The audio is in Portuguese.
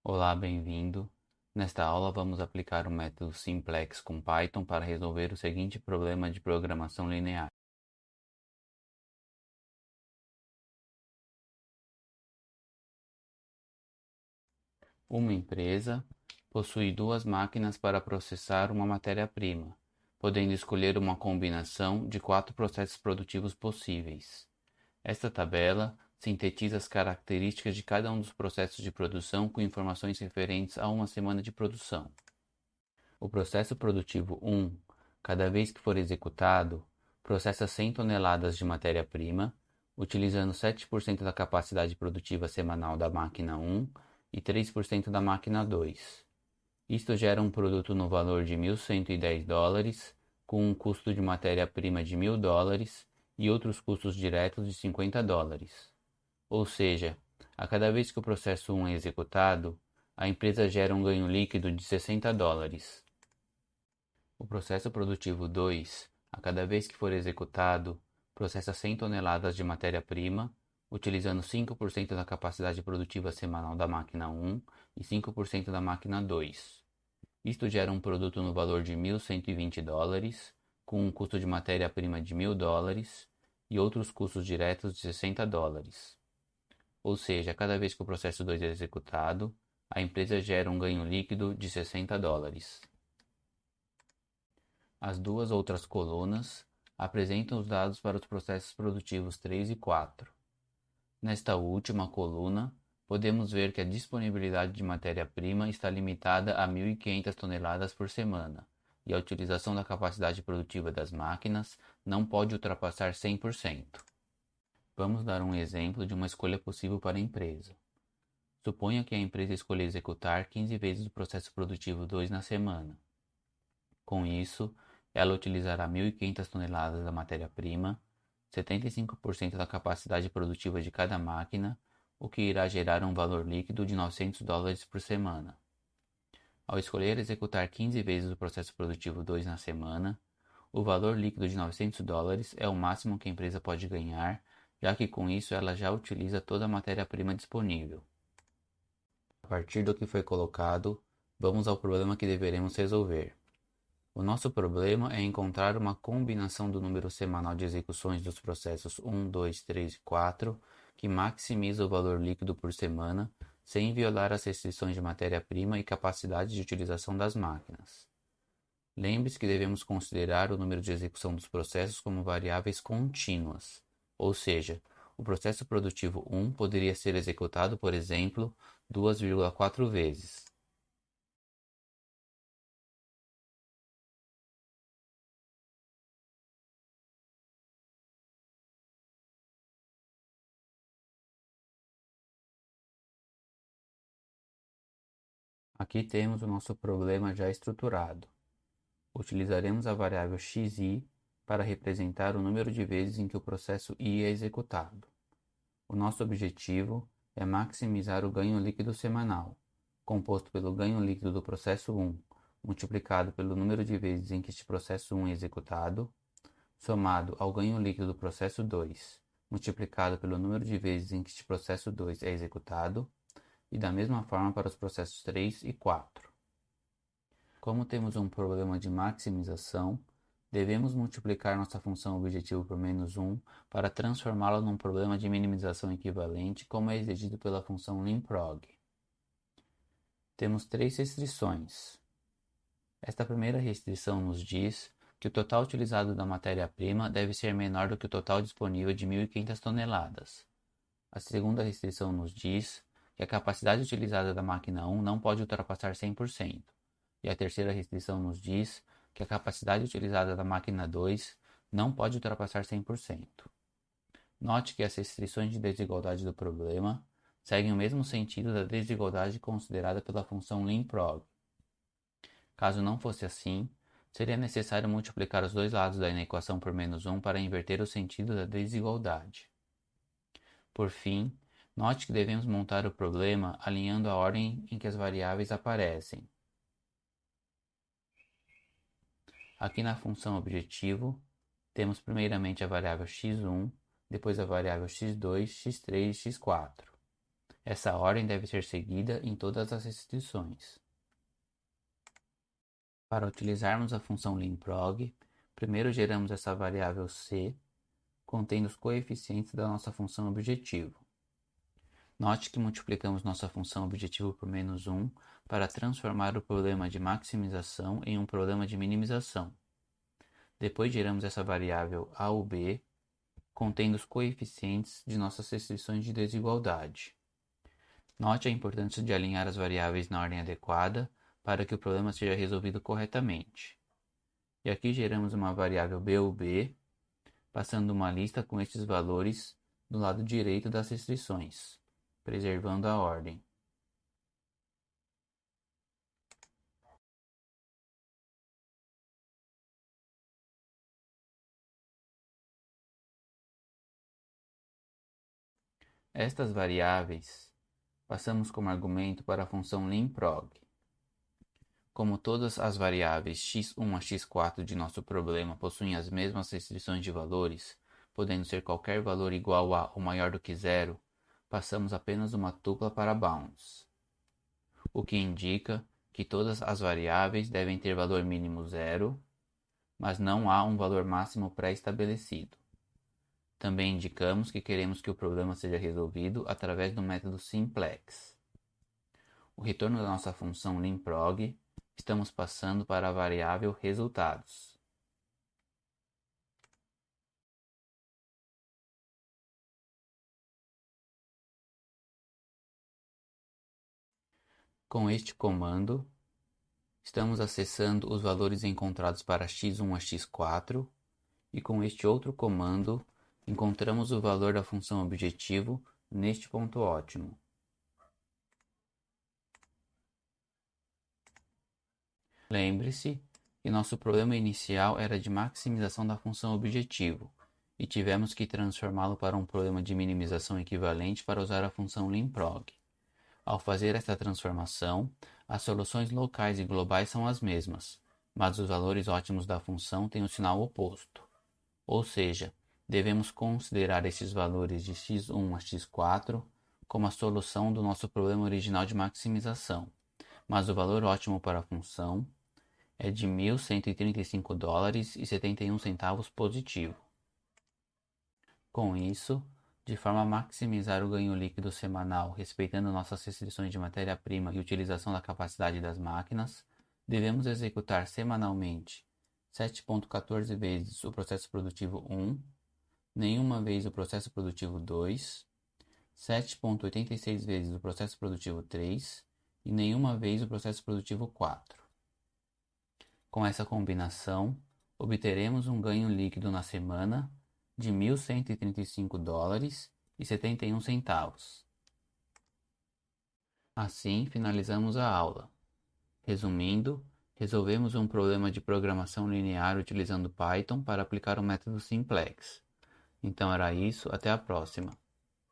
Olá, bem-vindo. Nesta aula vamos aplicar o método simplex com Python para resolver o seguinte problema de programação linear. Uma empresa possui duas máquinas para processar uma matéria-prima, podendo escolher uma combinação de 4 processos produtivos possíveis. Esta tabela sintetiza as características de cada um dos processos de produção com informações referentes a uma semana de produção. O processo produtivo 1, cada vez que for executado, processa 100 toneladas de matéria-prima, utilizando 7% da capacidade produtiva semanal da máquina 1 e 3% da máquina 2. Isto gera um produto no valor de $1.110, com um custo de matéria-prima de $1.000 e outros custos diretos de $50. Ou seja, a cada vez que o processo 1 é executado, a empresa gera um ganho líquido de $60. O processo produtivo 2, a cada vez que for executado, processa 100 toneladas de matéria-prima, utilizando 5% da capacidade produtiva semanal da máquina 1 e 5% da máquina 2. Isto gera um produto no valor de $1.120, com um custo de matéria-prima de $1.000 e outros custos diretos de $60. Ou seja, a cada vez que o processo 2 é executado, a empresa gera um ganho líquido de $60. As duas outras colunas apresentam os dados para os processos produtivos 3 e 4. Nesta última coluna, podemos ver que a disponibilidade de matéria-prima está limitada a 1.500 toneladas por semana, e a utilização da capacidade produtiva das máquinas não pode ultrapassar 100%. Vamos dar um exemplo de uma escolha possível para a empresa. Suponha que a empresa escolha executar 15 vezes o processo produtivo 2 na semana. Com isso, ela utilizará 1.500 toneladas da matéria-prima, 75% da capacidade produtiva de cada máquina, o que irá gerar um valor líquido de $900 por semana. Ao escolher executar 15 vezes o processo produtivo 2 na semana, o valor líquido de $900 é o máximo que a empresa pode ganhar, já que com isso ela já utiliza toda a matéria-prima disponível. A partir do que foi colocado, vamos ao problema que deveremos resolver. O nosso problema é encontrar uma combinação do número semanal de execuções dos processos 1, 2, 3 e 4 que maximiza o valor líquido por semana, sem violar as restrições de matéria-prima e capacidade de utilização das máquinas. Lembre-se que devemos considerar o número de execução dos processos como variáveis contínuas, ou seja, o processo produtivo 1 poderia ser executado, por exemplo, 2,4 vezes. Aqui temos o nosso problema já estruturado. Utilizaremos a variável xi para representar o número de vezes em que o processo i é executado. O nosso objetivo é maximizar o ganho líquido semanal, composto pelo ganho líquido do processo 1, multiplicado pelo número de vezes em que este processo 1 é executado, somado ao ganho líquido do processo 2, multiplicado pelo número de vezes em que este processo 2 é executado, e da mesma forma para os processos 3 e 4. Como temos um problema de maximização, devemos multiplicar nossa função objetivo por -1 para transformá-la num problema de minimização equivalente, como é exigido pela função limprog. Temos 3 restrições. Esta primeira restrição nos diz que o total utilizado da matéria-prima deve ser menor do que o total disponível de 1.500 toneladas. A segunda restrição nos diz que a capacidade utilizada da máquina 1 não pode ultrapassar 100%. E a terceira restrição nos diz que a capacidade utilizada da máquina 2 não pode ultrapassar 100%. Note que as restrições de desigualdade do problema seguem o mesmo sentido da desigualdade considerada pela função limprog. Caso não fosse assim, seria necessário multiplicar os dois lados da equação por -1 para inverter o sentido da desigualdade. Por fim, note que devemos montar o problema alinhando a ordem em que as variáveis aparecem. Aqui na função objetivo, temos primeiramente a variável x1, depois a variável x2, x3 e x4. Essa ordem deve ser seguida em todas as restrições. Para utilizarmos a função limprog, primeiro geramos essa variável c, contendo os coeficientes da nossa função objetivo. Note que multiplicamos nossa função objetivo por -1 para transformar o problema de maximização em um problema de minimização. Depois geramos essa variável AUB, contendo os coeficientes de nossas restrições de desigualdade. Note a importância de alinhar as variáveis na ordem adequada para que o problema seja resolvido corretamente. E aqui geramos uma variável BUB, passando uma lista com estes valores do lado direito das restrições, preservando a ordem. Estas variáveis passamos como argumento para a função limprog. Como todas as variáveis x1 a x4 de nosso problema possuem as mesmas restrições de valores, podendo ser qualquer valor igual a ou maior do que zero, passamos apenas uma tupla para bounds, o que indica que todas as variáveis devem ter valor mínimo zero, mas não há um valor máximo pré-estabelecido. Também indicamos que queremos que o problema seja resolvido através do método simplex. O retorno da nossa função limprog estamos passando para a variável resultados. Com este comando, estamos acessando os valores encontrados para x1 a x4 e com este outro comando encontramos o valor da função objetivo neste ponto ótimo. Lembre-se que nosso problema inicial era de maximização da função objetivo e tivemos que transformá-lo para um problema de minimização equivalente para usar a função limprog. Ao fazer esta transformação, as soluções locais e globais são as mesmas, mas os valores ótimos da função têm o sinal oposto. Ou seja, devemos considerar estes valores de x1 a x4 como a solução do nosso problema original de maximização, mas o valor ótimo para a função é de $1.135,71 positivo. Com isso, de forma a maximizar o ganho líquido semanal respeitando nossas restrições de matéria-prima e utilização da capacidade das máquinas, devemos executar semanalmente 7,14 vezes o processo produtivo 1, nenhuma vez o processo produtivo 2, 7,86 vezes o processo produtivo 3 e nenhuma vez o processo produtivo 4. Com essa combinação, obteremos um ganho líquido na semana de $1.135,71. Assim, finalizamos a aula. Resumindo, resolvemos um problema de programação linear utilizando Python para aplicar o método simplex. Então era isso, até a próxima.